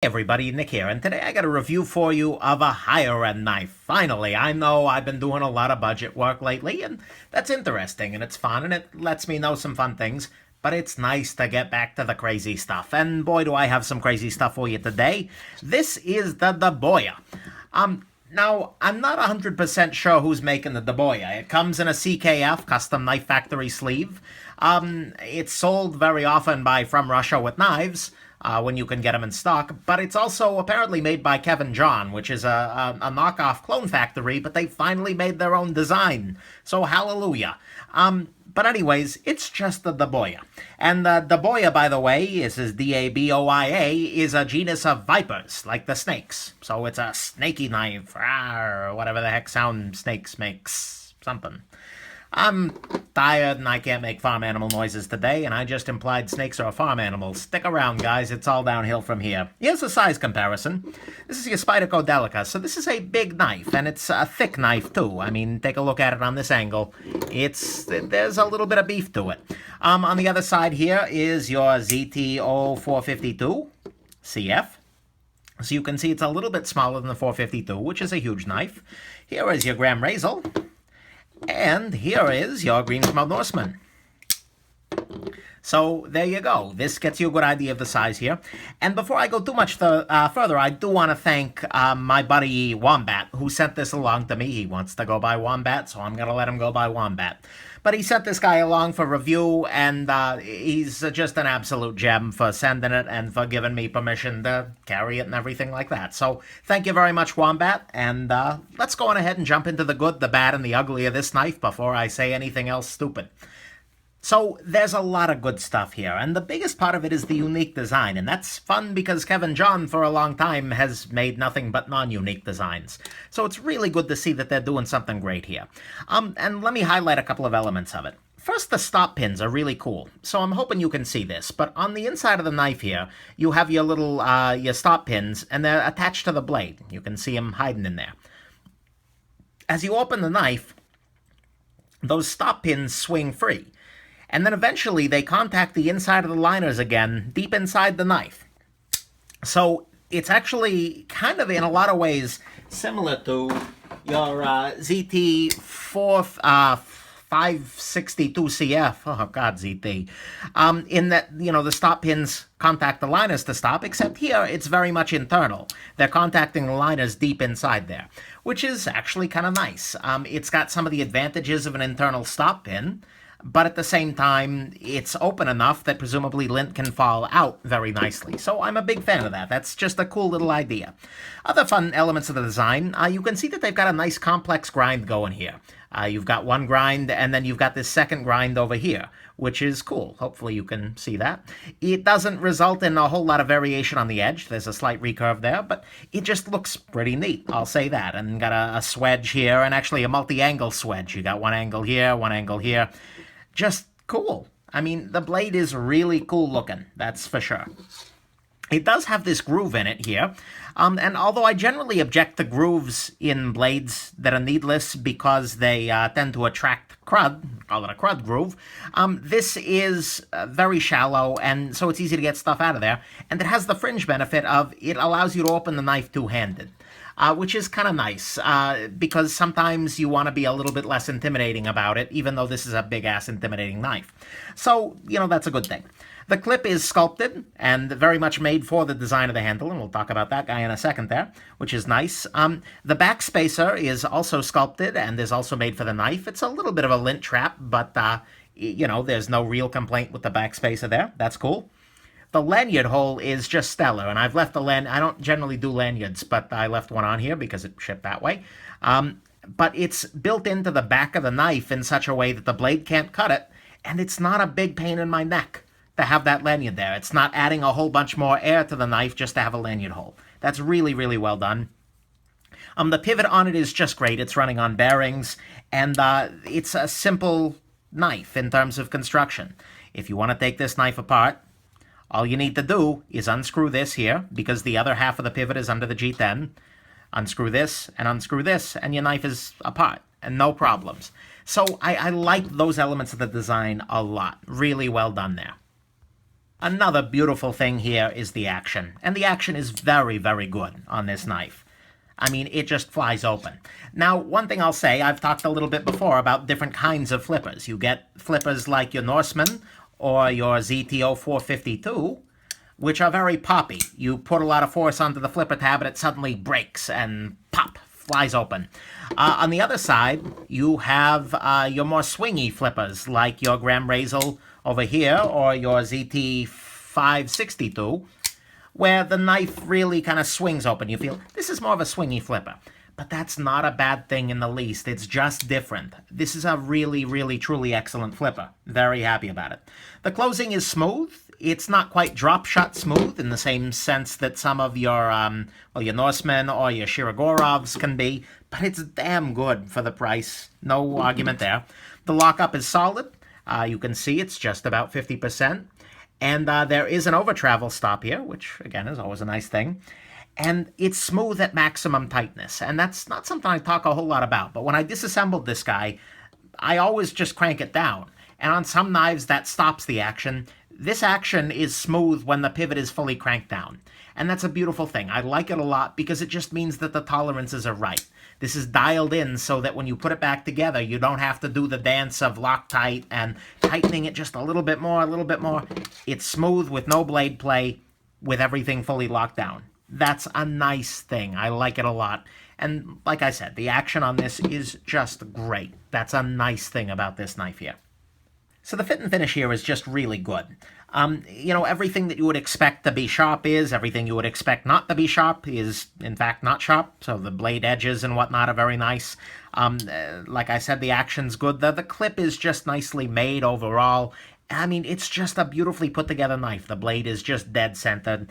Everybody, Nick here, and today I got a review for you of a higher-end knife. Finally, I know I've been doing a lot of budget work lately, and that's interesting, and it's fun, and it lets me know some fun things, but it's nice to get back to the crazy stuff, and boy do I have some crazy stuff for you today. This is the Daboia. Now, I'm not 100% sure who's making the Daboia. It comes in a CKF, Custom Knife Factory sleeve. It's sold very often by From Russia with Knives, when you can get them in stock, but it's also apparently made by Kevin John, which is a knockoff clone factory, but they finally made their own design, so hallelujah. But anyways, it's just the Daboia. And the Daboia, by the way, is Daboia, is a genus of vipers, like the snakes. So it's a snaky knife, or whatever the heck sound snakes makes, something. I'm tired and I can't make farm animal noises today, and I just implied snakes are a farm animal. Stick around, guys. It's all downhill from here. Here's a size comparison. This is your Spyderco Delica, so this is a big knife, and it's a thick knife, too. I mean, take a look at it on this angle. There's a little bit of beef to it. On the other side here is your ZTO 452 CF. So you can see it's a little bit smaller than the 452, which is a huge knife. Here is your Graham Razel. And here is your Greensmouth Norseman. So there you go. This gets you a good idea of the size here. And before I go too much further, I do want to thank my buddy Wombat, who sent this along to me. He wants to go by Wombat, so I'm going to let him go by Wombat. But he sent this guy along for review, and he's just an absolute gem for sending it and for giving me permission to carry it and everything like that. So thank you very much, Wombat, and let's go on ahead and jump into the good, the bad, and the ugly of this knife before I say anything else stupid. So there's a lot of good stuff here, and the biggest part of it is the unique design, and that's fun because Kevin John for a long time has made nothing but non-unique designs. So it's really good to see that they're doing something great here. And let me highlight a couple of elements of it. First, the stop pins are really cool, so I'm hoping you can see this, but on the inside of the knife here, you have your little your stop pins, and they're attached to the blade. You can see them hiding in there. As you open the knife, those stop pins swing free. And then eventually they contact the inside of the liners again, deep inside the knife. So it's actually kind of, in a lot of ways, similar to your ZT 562 CF. Oh, God, ZT. In that, you know, the stop pins contact the liners to stop, except here it's very much internal. They're contacting the liners deep inside there, which is actually kind of nice. It's got some of the advantages of an internal stop pin, but at the same time, it's open enough that presumably lint can fall out very nicely. So I'm a big fan of that. That's just a cool little idea. Other fun elements of the design, you can see that they've got a nice complex grind going here. You've got one grind, and then you've got this second grind over here, which is cool. Hopefully you can see that. It doesn't result in a whole lot of variation on the edge. There's a slight recurve there, but it just looks pretty neat, I'll say that. And got a swedge here, and actually a multi-angle swedge. You got one angle here, one angle here. Just cool. I mean, the blade is really cool looking, that's for sure. It does have this groove in it here, and although I generally object to grooves in blades that are needless because they tend to attract crud, call it a crud groove, this is very shallow, and so it's easy to get stuff out of there, and it has the fringe benefit of it allows you to open the knife two-handed. Which is kind of nice, because sometimes you want to be a little bit less intimidating about it, even though this is a big-ass intimidating knife. So, you know, that's a good thing. The clip is sculpted and very much made for the design of the handle, and we'll talk about that guy in a second there, which is nice. The back spacer is also sculpted and is also made for the knife. It's a little bit of a lint trap, but, you know, there's no real complaint with the back spacer there. That's cool. The lanyard hole is just stellar, and I've left I don't generally do lanyards, but I left one on here because it shipped that way. But it's built into the back of the knife in such a way that the blade can't cut it, and it's not a big pain in my neck to have that lanyard there. It's not adding a whole bunch more air to the knife just to have a lanyard hole. That's really, really well done. The pivot on it is just great. It's running on bearings, and it's a simple knife in terms of construction. If you want to take this knife apart, all you need to do is unscrew this here, because the other half of the pivot is under the G10. Unscrew this, and your knife is apart, and no problems. So I like those elements of the design a lot. Really well done there. Another beautiful thing here is the action, and the action is very, very good on this knife. I mean, it just flies open. Now, one thing I'll say, I've talked a little bit before about different kinds of flippers. You get flippers like your Norseman or your ZTO 452, which are very poppy. You put a lot of force onto the flipper tab and it suddenly breaks and pop, flies open. On the other side, you have your more swingy flippers like your Graham Razel over here or your ZT 562, where the knife really kind of swings open. You feel this is more of a swingy flipper. But that's not a bad thing in the least. It's just different. This is a really, really, truly excellent flipper. Very happy about it. The closing is smooth. It's not quite drop shot smooth in the same sense that some of your, well, your Norsemen or your Shiragorovs can be, but it's damn good for the price. No argument there. The lockup is solid. You can see it's just about 50%. And there is an over travel stop here, which again is always a nice thing. And it's smooth at maximum tightness. And that's not something I talk a whole lot about. But when I disassembled this guy, I always just crank it down. And on some knives, that stops the action. This action is smooth when the pivot is fully cranked down. And that's a beautiful thing. I like it a lot because it just means that the tolerances are right. This is dialed in so that when you put it back together, you don't have to do the dance of Loctite and tightening it just a little bit more, a little bit more. It's smooth with no blade play, with everything fully locked down. That's a nice thing. I like it a lot. And like I said, the action on this is just great. That's a nice thing about this knife here. So the fit and finish here is just really good. You know, everything that you would expect to be sharp is, everything you would expect not to be sharp is, in fact, not sharp. So the blade edges and whatnot are very nice. Like I said, the action's good. The clip is just nicely made overall. I mean, it's just a beautifully put together knife. The blade is just dead centered.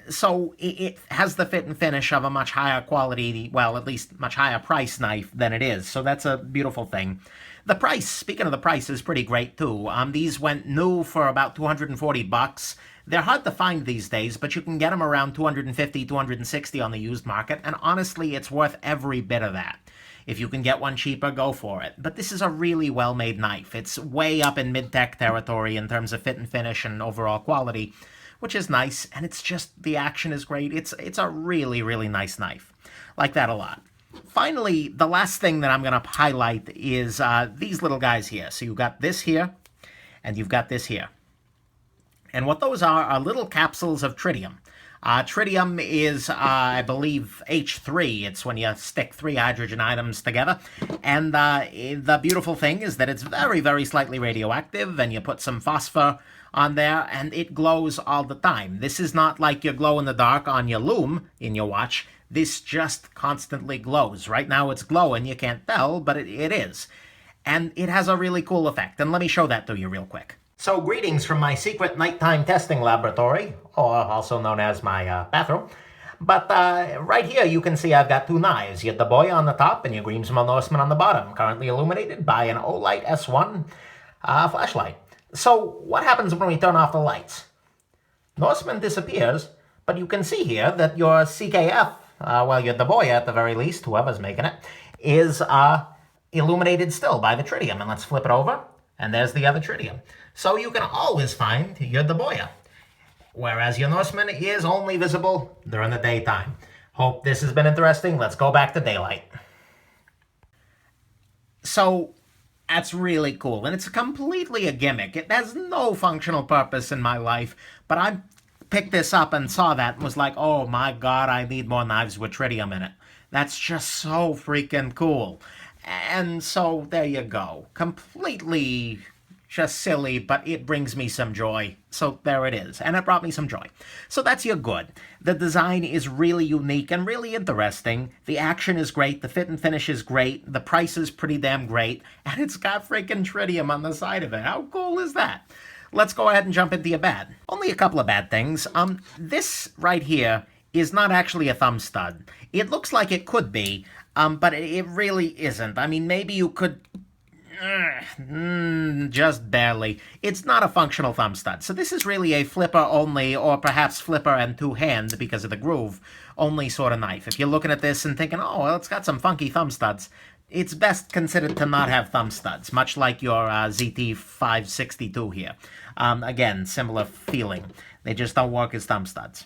So it has the fit and finish of a much higher quality, well, at least much higher price knife than it is. So that's a beautiful thing. The price, speaking of the price, is pretty great too. These went new for about 240 bucks. They're hard to find these days, but you can get them around 250, 260 on the used market. And honestly, it's worth every bit of that. If you can get one cheaper, go for it. But this is a really well-made knife. It's way up in mid-tech territory in terms of fit and finish and overall quality, which is nice, and it's just, the action is great. It's a really, really nice knife. Like that a lot. Finally, the last thing that I'm going to highlight is these little guys here. So you've got this here, and you've got this here. And what those are little capsules of tritium. Tritium is, I believe, H3. It's when you stick 3 hydrogen atoms together. And the beautiful thing is that it's very, very slightly radioactive, and you put some phosphor on there, and it glows all the time. This is not like your glow-in-the-dark on your loom in your watch. This just constantly glows. Right now it's glowing, you can't tell, but it is. And it has a really cool effect, and let me show that to you real quick. So greetings from my secret nighttime testing laboratory, or also known as my bathroom. But right here you can see I've got 2 knives. Your Daboia on the top and your Greensmell Norseman on the bottom, currently illuminated by an Olight S1 flashlight. So what happens when we turn off the lights? Norseman disappears, but you can see here that your CKF, well, your Daboia at the very least, whoever's making it, is illuminated still by the tritium. And let's flip it over, and there's the other tritium. So you can always find your Daboia, whereas your Norseman is only visible during the daytime. Hope this has been interesting. Let's go back to daylight. So that's really cool, and it's completely a gimmick. It has no functional purpose in my life, but I picked this up and saw that and was like, oh my god, I need more knives with tritium in it. That's just so freaking cool. And so there you go. Completely just silly, but it brings me some joy. So there it is. And it brought me some joy. So that's your good. The design is really unique and really interesting. The action is great. The fit and finish is great. The price is pretty damn great. And it's got freaking tritium on the side of it. How cool is that? Let's go ahead and jump into your bad. Only a couple of bad things. This right here is not actually a thumb stud. It looks like it could be, but it really isn't. I mean, maybe you could... just barely. It's not a functional thumb stud. So this is really a flipper only, or perhaps flipper and 2-hand because of the groove only sort of knife. If you're looking at this and thinking, oh, well, it's got some funky thumb studs, it's best considered to not have thumb studs, much like your ZT562 here. Again, similar feeling. They just don't work as thumb studs.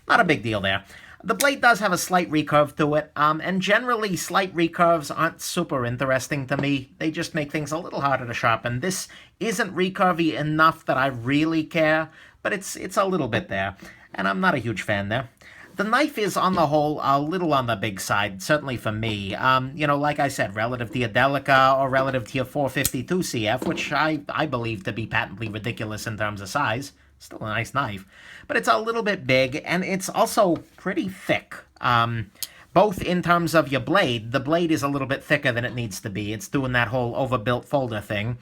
Not a big deal there. The blade does have a slight recurve to it, and generally slight recurves aren't super interesting to me. They just make things a little harder to sharpen. This isn't recurvy enough that I really care, but it's a little bit there, and I'm not a huge fan there. The knife is, on the whole, a little on the big side, certainly for me. You know, like I said, relative to your Delica or relative to your 452 CF, which I believe to be patently ridiculous in terms of size. Still a nice knife. But it's a little bit big, and it's also pretty thick. Both in terms of your blade, the blade is a little bit thicker than it needs to be. It's doing that whole overbuilt folder thing.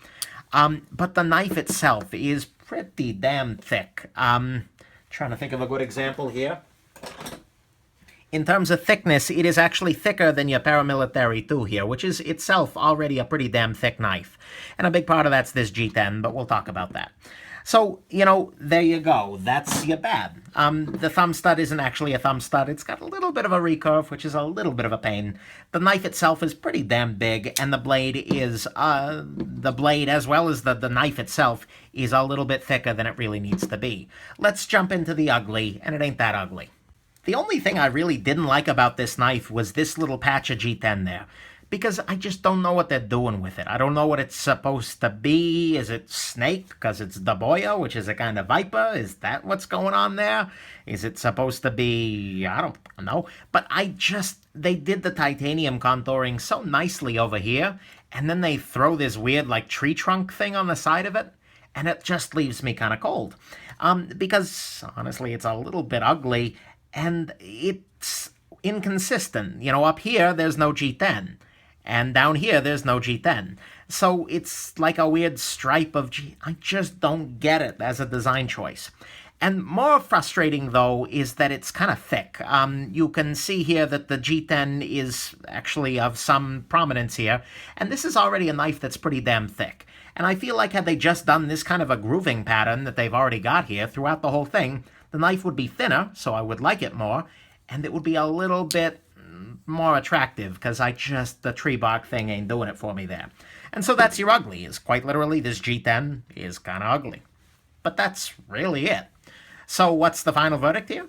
But the knife itself is pretty damn thick. Trying to think of a good example here. In terms of thickness, it is actually thicker than your Paramilitary 2 here, which is itself already a pretty damn thick knife. And a big part of that's this G10, but we'll talk about that. So, you know, there you go. That's your bad. The thumb stud isn't actually a thumb stud. It's got a little bit of a recurve, which is a little bit of a pain. The knife itself is pretty damn big, and the blade is, as well as the knife itself, is a little bit thicker than it really needs to be. Let's jump into the ugly, and it ain't that ugly. The only thing I really didn't like about this knife was this little patch of G10 there, because I just don't know what they're doing with it. I don't know what it's supposed to be. Is it snake because it's Daboia, which is a kind of viper? Is that what's going on there? Is it supposed to be, I don't know. But they did the titanium contouring so nicely over here, and then they throw this weird like tree trunk thing on the side of it, and it just leaves me kind of cold. Because honestly, it's a little bit ugly, and it's inconsistent. You know, up here, there's no G10. And down here, there's no G10. So it's like a weird stripe of I just don't get it as a design choice. And more frustrating, though, is that it's kind of thick. You can see here that the G10 is actually of some prominence here. And this is already a knife that's pretty damn thick. And I feel like had they just done this kind of a grooving pattern that they've already got here throughout the whole thing, the knife would be thinner, so I would like it more, and it would be a little bit more attractive, because the tree bark thing ain't doing it for me there. And so that's your ugly, is quite literally this G10 is kind of ugly. But that's really it. So what's the final verdict here?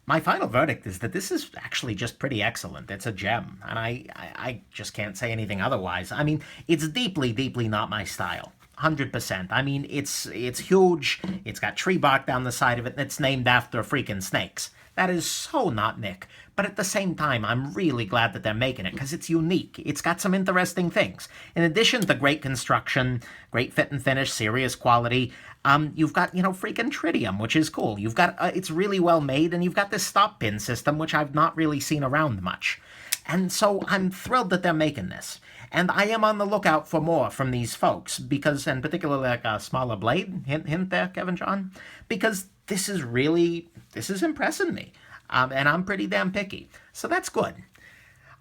My final verdict is that this is actually just pretty excellent. It's a gem, and I just can't say anything otherwise. I mean, it's deeply, deeply not my style. 100%. I mean, it's huge, it's got tree bark down the side of it, and it's named after freaking snakes. That is so not Nick. But at the same time, I'm really glad that they're making it, because it's unique. It's got some interesting things. In addition to great construction, great fit and finish, serious quality, you've got, freaking tritium, which is cool. You've got, it's really well made, and you've got this stop pin system, which I've not really seen around much. And so I'm thrilled that they're making this. And I am on the lookout for more from these folks, because, and particularly like a smaller blade, hint there, Kevin John, because this is impressing me. And I'm pretty damn picky. So that's good.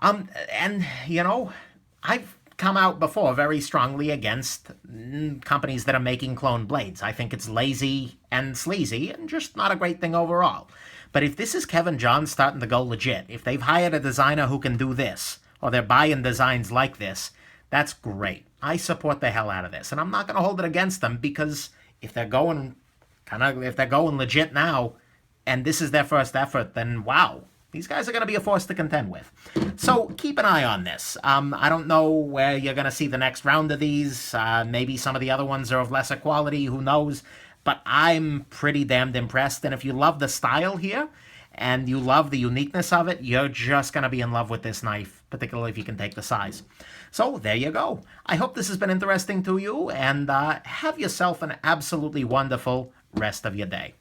And, I've come out before very strongly against companies that are making clone blades. I think it's lazy and sleazy and just not a great thing overall. But if this is Kevin John starting to go legit, if they've hired a designer who can do this, or they're buying designs like this, that's great. I support the hell out of this. And I'm not going to hold it against them, because if they're going legit now, and this is their first effort, then wow, these guys are going to be a force to contend with. So keep an eye on this. I don't know where you're going to see the next round of these. Maybe some of the other ones are of lesser quality, who knows? But I'm pretty damned impressed. And if you love the style here, and you love the uniqueness of it, you're just going to be in love with this knife, particularly if you can take the size. So there you go. I hope this has been interesting to you, and have yourself an absolutely wonderful rest of your day.